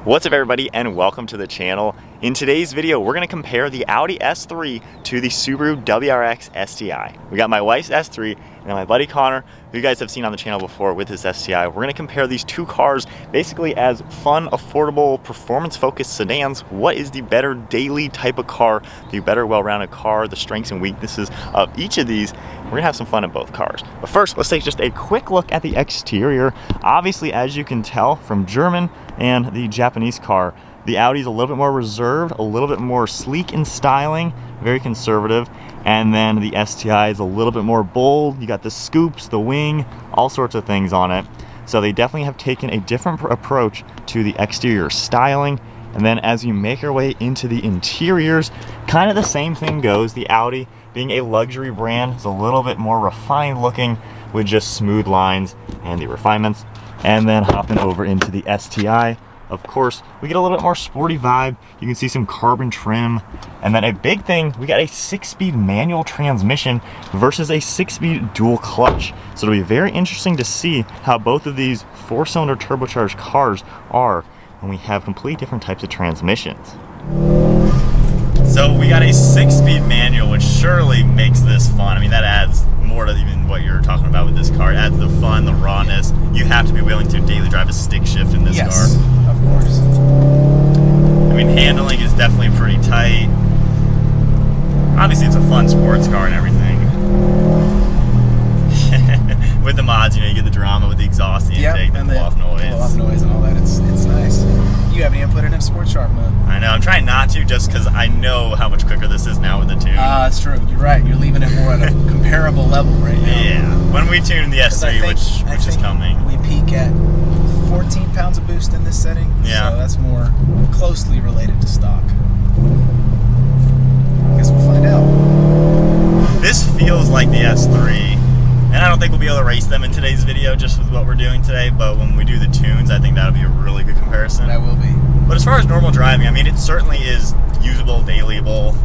What's up everybody and welcome to the channel. In today's video we're going to compare the Audi S3 to the Subaru WRX STI. We got my wife's S3 and my buddy Connor, who you guys have seen on the channel before with his STI. We're going to compare these two cars basically as fun, affordable, performance-focused sedans. What is the better daily type of car, the better well-rounded car, the strengths and weaknesses of each of these. We're going to have some fun in both cars. But first, let's take just a quick look at the exterior. Obviously, as you can tell from German and the Japanese car, the Audi is a little bit more reserved, a little bit more sleek in styling, very conservative, and then the STI is a little bit more bold. You got the scoops, the wing, all sorts of things on it. So they definitely have taken a different approach to the exterior styling. And then as you make your way into the interiors, kind of the same thing goes. The Audi, being a luxury brand, is a little bit more refined looking with just smooth lines and the refinements. And then hopping over into the STI, of course, we get a little bit more sporty vibe. You can see some carbon trim. And then a big thing, we got a 6-speed manual transmission versus a 6-speed dual clutch. So it'll be very interesting to see how both of these 4-cylinder turbocharged cars are when we have completely different types of transmissions. So we got a 6-speed manual, which surely makes this fun. I mean, that adds more to even what you're talking about with this car. It adds the fun, the rawness. You have to be willing to daily drive a stick shift in this car. Yes, of course. I mean, handling is definitely pretty tight. Obviously, it's a fun sports car and everything. With the mods, you know, you get the drama with the exhaust, the intake, the pull-off noise. Pull-off noise and all that. It's nice. You haven't even put it in Sport Sharp mode. I know. I'm trying not to, just because I know how much quicker this is now with the tune. That's true. You're right. You're leaving it more at a comparable level right now. Yeah. When we tune the S3, which is coming, we peak at 14 pounds of boost in this setting. Yeah. So that's more closely related to stock. Guess we'll find out. This feels like the S3. And I don't think we'll be able to race them in today's video just with what we're doing today, but when we do the tunes, I think that'll be a really good comparison. That will be. But as far as normal driving, I mean, it certainly is usable, dailyable.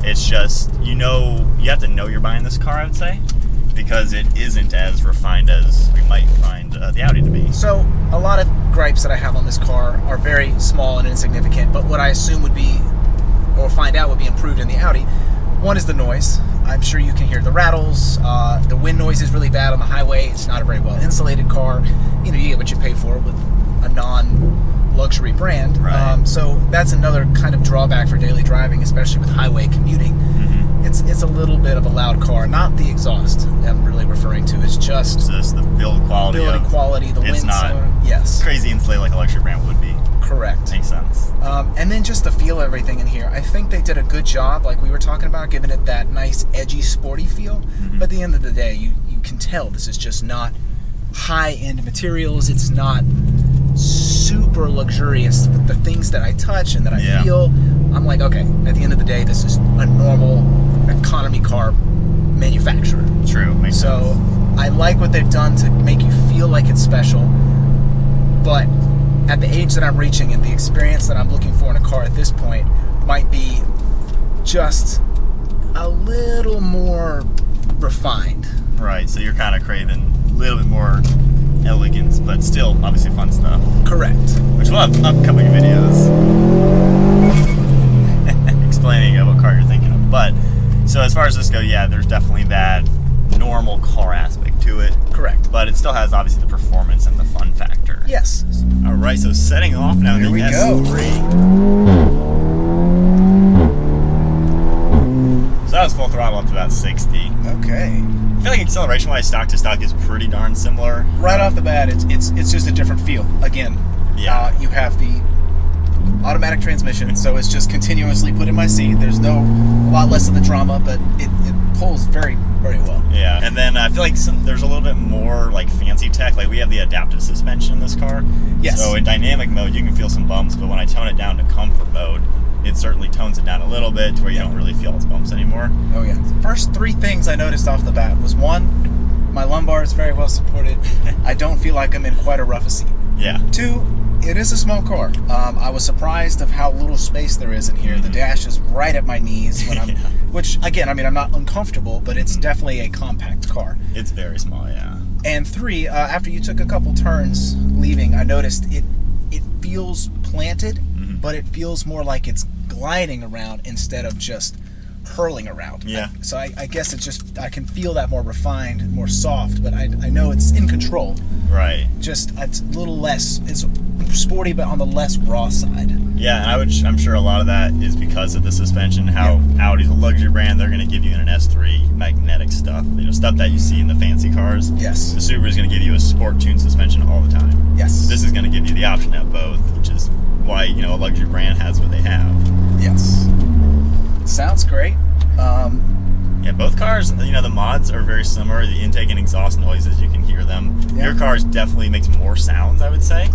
It's just, you have to know you're buying this car, I would say, because it isn't as refined as we might find the Audi to be. So, a lot of gripes that I have on this car are very small and insignificant, but what I assume would be, or find out would be improved in the Audi. One is the noise. I'm sure you can hear the rattles. The wind noise is really bad on the highway. It's not a very well insulated car. You know, you get what you pay for with a non-luxury brand. Right. So that's another kind of drawback for daily driving, especially with highway commuting. Mm-hmm. It's a little bit of a loud car. Not the exhaust I'm really referring to. It's just the build quality. The wind not yes. crazy insulated like a luxury brand would be. Correct. Makes sense. And then just the feel of everything in here. I think they did a good job, like we were talking about, giving it that nice, edgy, sporty feel. Mm-hmm. But at the end of the day, you can tell this is just not high-end materials. It's not super luxurious. With the things that I touch and that I feel, I'm like, okay, at the end of the day, this is a normal economy car manufacturer. True. Makes sense. So I like what they've done to make you feel like it's special, but at the age that I'm reaching and the experience that I'm looking for in a car at this point might be just a little more refined. Right, so you're kind of craving a little bit more elegance, but still obviously fun stuff. Correct. Which we'll have upcoming videos explaining what car you're thinking of. But, so as far as this goes, yeah, there's definitely that normal car aspect to it. Correct. But it still has obviously the performance and the fun factor. Yes. All right, so setting off now in the S3. So that was full throttle up to about 60. Okay. I feel like acceleration-wise, stock to stock is pretty darn similar. Right off the bat, it's just a different feel. Again, you have the automatic transmission, so it's just continuously put in my seat. There's a lot less of the drama, but it pulls very, very well. Yeah, and then I feel like there's a little bit more like fancy tech. Like we have the adaptive suspension in this car. Yes. So in dynamic mode, you can feel some bumps, but when I tone it down to comfort mode, it certainly tones it down a little bit to where you don't really feel its bumps anymore. Oh yeah. First 3 things I noticed off the bat was 1, my lumbar is very well supported. I don't feel like I'm in quite a rough a seat. Yeah. 2, it is a small car. I was surprised of how little space there is in here. The dash is right at my knees when I'm, which again, I mean, I'm not uncomfortable, but it's definitely a compact car. It's very small, yeah. And 3, after you took a couple turns leaving, I noticed it feels planted, but it feels more like it's gliding around instead of just hurling around. Yeah. So I guess it's just, I can feel that more refined, more soft, but I know it's in control. Right. Just, it's a little less, it's sporty, but on the less raw side. Yeah, and I'm sure a lot of that is because of the suspension, how Audi's a luxury brand, they're going to give you in an S3 magnetic stuff, stuff that you see in the fancy cars. Yes. The Subaru is going to give you a sport tuned suspension all the time. Yes. This is going to give you the option to have both, which is why, a luxury brand has what they have. Yes. Sounds great. Yeah, both cars, the mods are very similar. The intake and exhaust noises, you can hear them. Yeah. Your car's definitely makes more sounds, I would say.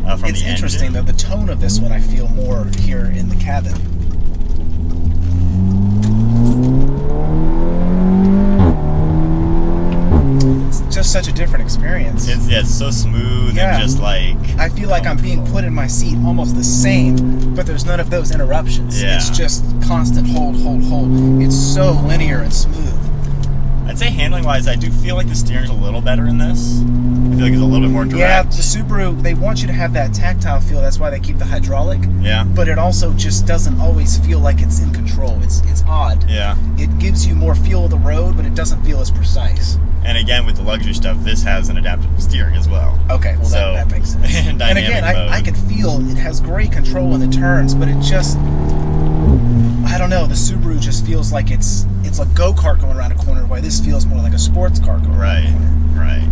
It's interesting though, the tone of this one I feel more here in the cabin. It's just such a different experience. It's so smooth and just like... I feel like I'm being put in my seat almost the same, but there's none of those interruptions. Yeah. It's just constant hold, hold, hold. It's so linear and smooth. I'd say handling wise, I do feel like the steering's a little better in this. I feel like it's a little bit more direct. Yeah, the Subaru, they want you to have that tactile feel. That's why they keep the hydraulic. Yeah. But it also just doesn't always feel like it's in control. It's odd. Yeah. It gives you more feel of the road, but it doesn't feel as precise. And again, with the luxury stuff, this has an adaptive steering as well. Okay, well that makes sense. And again, I can feel it has great control in the turns, but it just, I don't know, the Subaru just feels like it's a go-kart going around a corner, while this feels more like a sports car going around a corner. Right.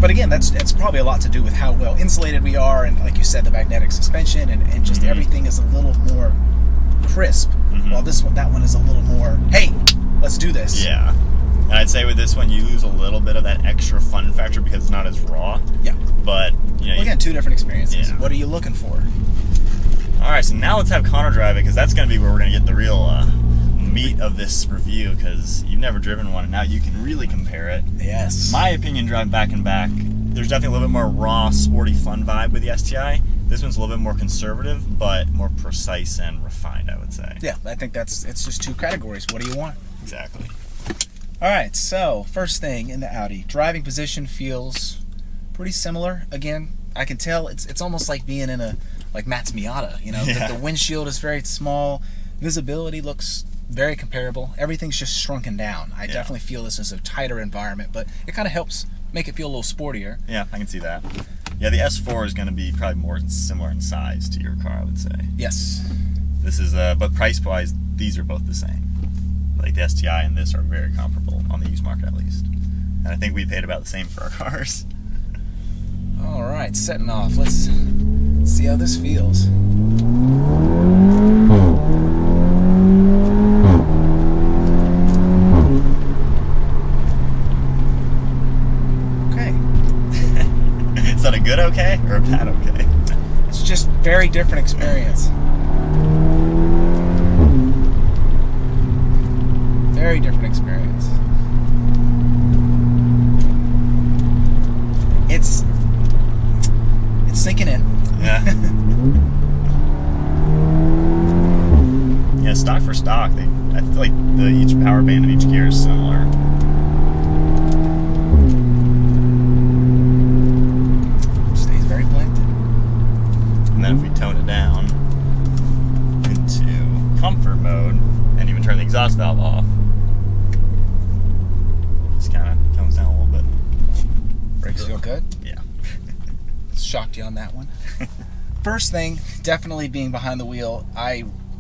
But again, that's probably a lot to do with how well insulated we are, and like you said, the magnetic suspension, and just everything is a little more crisp, while that one is a little more, hey, let's do this. Yeah. And I'd say with this one, you lose a little bit of that extra fun factor because it's not as raw. Yeah. But, well, again, two different experiences. Yeah. What are you looking for? All right, so now let's have Connor drive it, because that's going to be where we're going to get the real meat of this review, because you've never driven one, and now you can really compare it. Yes. My opinion, drive back and back, there's definitely a little bit more raw, sporty, fun vibe with the STI. This one's a little bit more conservative, but more precise and refined, I would say. Yeah, I think it's just two categories. What do you want? Exactly. All right, so first thing in the Audi, driving position feels pretty similar. Again, I can tell it's almost like being in like Matt's Miata, the windshield is very small, visibility looks very comparable, everything's just shrunken down. I definitely feel this is a tighter environment, but it kind of helps make it feel a little sportier. Yeah, I can see that. Yeah, the S4 is going to be probably more similar in size to your car, I would say. Yes. This is, but price-wise, these are both the same. Like the STI and this are very comparable on the used market, at least. And I think we paid about the same for our cars. All right, setting off. Let's see how this feels. Okay. Is that a good okay or a bad okay? It's just very different experience. Very different experience. It's sinking in. Yeah. Yeah, stock for stock, I feel like each power band of each gear is similar. Stays very planted. And then if we tone it down into comfort mode and even turn the exhaust valve off, just kind of tones down a little bit. Brakes feel good? Yeah. Shocked you on that one. First thing, definitely being behind the wheel,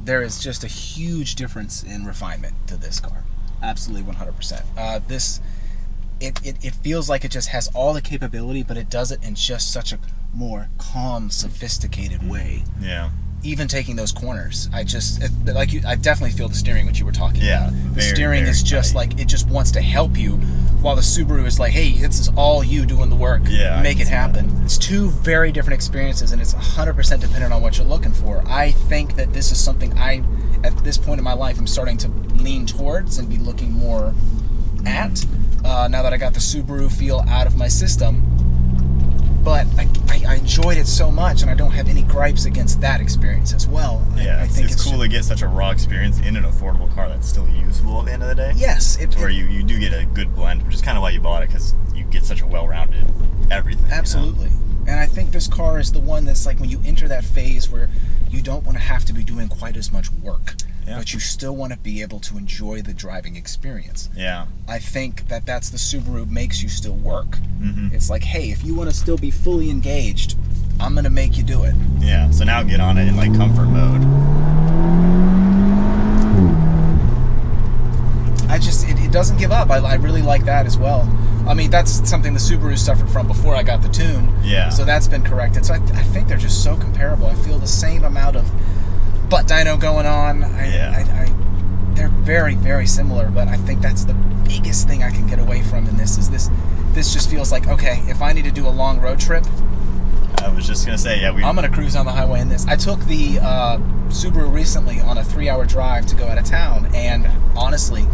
there is just a huge difference in refinement to this car. Absolutely 100%. It feels like it just has all the capability, but it does it in just such a more calm, sophisticated way. Yeah. Even taking those corners, I definitely feel the steering, which you were talking about. The steering is just tight. like, it just wants to help you, while the Subaru is like, hey, this is all you doing the work. Yeah, make it happen. It's two very different experiences, and it's 100% dependent on what you're looking for. I think that this is something at this point in my life, I'm starting to lean towards and be looking more at, now that I got the Subaru feel out of my system. But I enjoyed it so much, and I don't have any gripes against that experience as well. Yeah, I think it's cool to get such a raw experience in an affordable car that's still usable at the end of the day. Yes. Where you do get a good blend, which is kind of why you bought it, because you get such a well-rounded everything. Absolutely. And I think think this car is the one that's like when you enter that phase where you don't want to have to be doing quite as much work, but you still want to be able to enjoy the driving experience. Yeah. I think that's the Subaru makes you still work. Mm-hmm. It's like, hey, if you want to still be fully engaged, I'm going to make you do it. Yeah, so now get on it in like comfort mode. It doesn't give up. I really like that as well. I mean, that's something the Subaru suffered from before I got the Tune. Yeah. So that's been corrected. So I think they're just so comparable. I feel the same amount of butt dyno going on. They're very, very similar, but I think that's the biggest thing I can get away from in this is this just feels like, okay, if I need to do a long road trip, I was just gonna say, I'm gonna cruise on the highway in this. I took the Subaru recently on a 3-hour drive to go out of town, and honestly,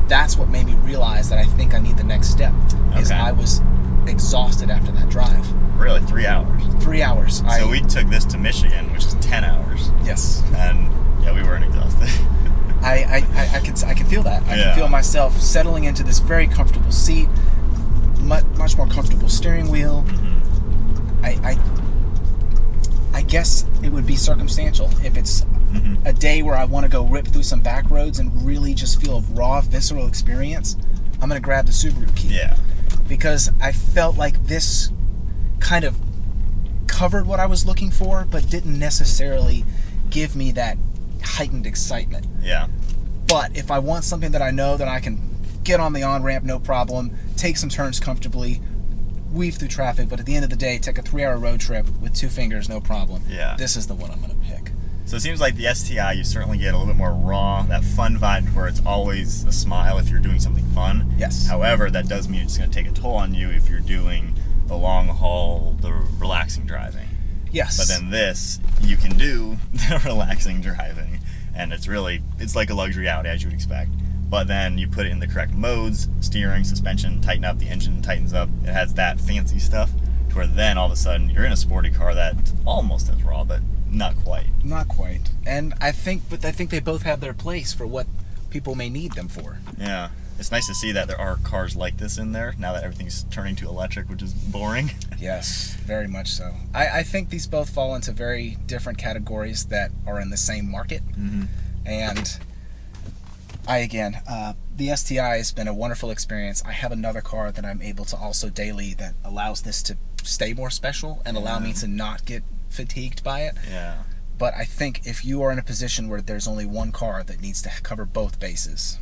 that's what made me realize that I think I need the next step. Is I was exhausted after that drive. Really, 3 hours? 3 hours. So we took this to Michigan, which is 10 hours. Yes. And yeah, we weren't exhausted. I can feel that. I can feel myself settling into this very comfortable seat, much more comfortable steering wheel. Mm-hmm. I guess it would be circumstantial. If it's a day where I want to go rip through some back roads and really just feel a raw, visceral experience, I'm going to grab the Subaru key. Yeah. Because I felt like this kind of covered what I was looking for, but didn't necessarily give me that heightened excitement. Yeah. But if I want something that I know that I can get on the on-ramp, no problem, take some turns comfortably, weave through traffic, but at the end of the day, take a 3-hour road trip with 2 fingers, no problem. Yeah. This is the one I'm going to pick. So it seems like the STI, you certainly get a little bit more raw, that fun vibe where it's always a smile if you're doing something fun. Yes. However, that does mean it's going to take a toll on you if you're doing the long haul, the relaxing driving. Yes. But then this, you can do the relaxing driving, and it's like a luxury Audi as you would expect. But then you put it in the correct modes, steering, suspension, tighten up, the engine tightens up. It has that fancy stuff to where then all of a sudden you're in a sporty car that's almost as raw, but not quite. Not quite. And I think they both have their place for what people may need them for. Yeah. It's nice to see that there are cars like this in there now that everything's turning to electric, which is boring. Yes, very much so. I think these both fall into very different categories that are in the same market. Mm-hmm. And the STI has been a wonderful experience. I have another car that I'm able to also daily that allows this to stay more special and allow me to not get fatigued by it. Yeah. But I think if you are in a position where there's only one car that needs to cover both bases,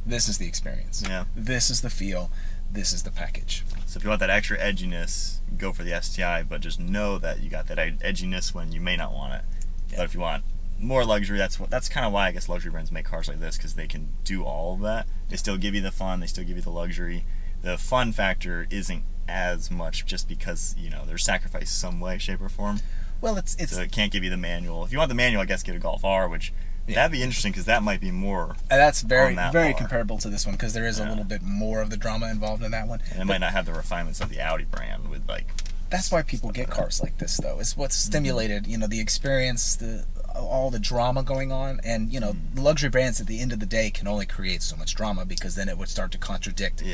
this is the experience. Yeah. This is the feel. This is the package. So if you want that extra edginess, go for the STI, but just know that you got that edginess when you may not want it. Yeah. But if you want more luxury, that's kind of why I guess luxury brands make cars like this, because they can do all of that. They still give you the fun, they still give you the luxury. The fun factor isn't as much just because, there's sacrifice some way, shape, or form. Well, it's so it can't give you the manual. If you want the manual, I guess get a Golf R, which that'd be interesting because that might be more. And that's very comparable to this one because there is a little bit more of the drama involved in that one. And it might not have the refinements of the Audi brand with That's why people get cars like this, though. It's what's stimulated, the experience, all the drama going on, and the luxury brands at the end of the day can only create so much drama because then it would start to contradict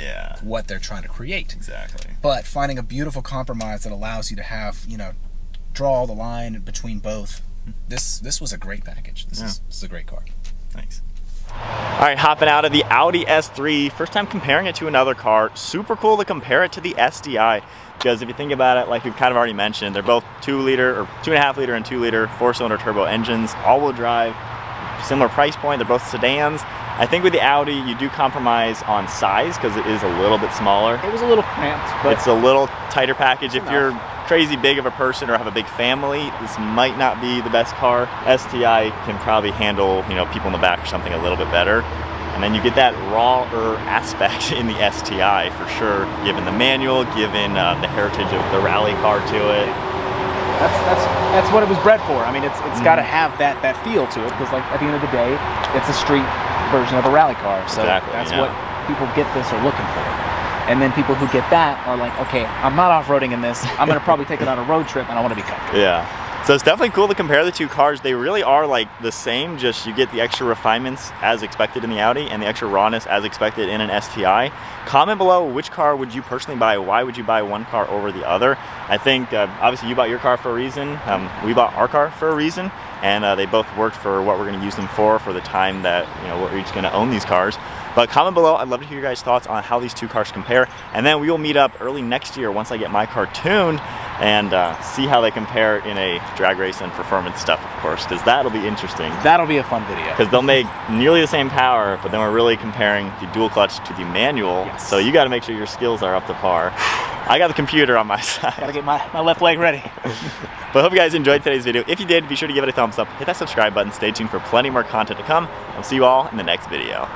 what they're trying to create. Exactly. But finding a beautiful compromise that allows you to have, draw the line between both. This was a great package. This is a great car. Thanks. All right, hopping out of the Audi S3, first time comparing it to another car. Super cool to compare it to the STI because if you think about it, like we've kind of already mentioned, they're both 2-liter or 2.5 liter and 2-liter 4-cylinder turbo engines, all-wheel drive, similar price point. They're both sedans. I think with the Audi, you do compromise on size because it is a little bit smaller. It was a little cramped, but it's a little tighter package. If you're crazy big of a person or have a big family, this might not be the best car. STI can probably handle, people in the back or something a little bit better. And then you get that rawer aspect in the STI for sure, given the manual, given the heritage of the rally car to it. That's what it was bred for. I mean, it's got to have that feel to it because, like, at the end of the day, it's a street version of a rally car. So that's what people get this are looking for. And then people who get that are like, okay, I'm not off-roading in this. I'm going to probably take it on a road trip, and I want to be comfortable. Yeah. So it's definitely cool to compare the two cars. They really are like the same, just you get the extra refinements as expected in the Audi and the extra rawness as expected in an STI. Comment below, which car would you personally buy? Why would you buy one car over the other? I think obviously you bought your car for a reason. We bought our car for a reason, and they both worked for what we're going to use them for the time that we're each going to own these cars. But comment below, I'd love to hear your guys' thoughts on how these two cars compare. And then we will meet up early next year once I get my car tuned and see how they compare in a drag race and performance stuff, of course, because that'll be interesting. That'll be a fun video. Because they'll make nearly the same power, but then we're really comparing the dual clutch to the manual. Yes. So you got to make sure your skills are up to par. I got the computer on my side. Gotta get my left leg ready. But I hope you guys enjoyed today's video. If you did, be sure to give it a thumbs up, hit that subscribe button, stay tuned for plenty more content to come. I'll see you all in the next video.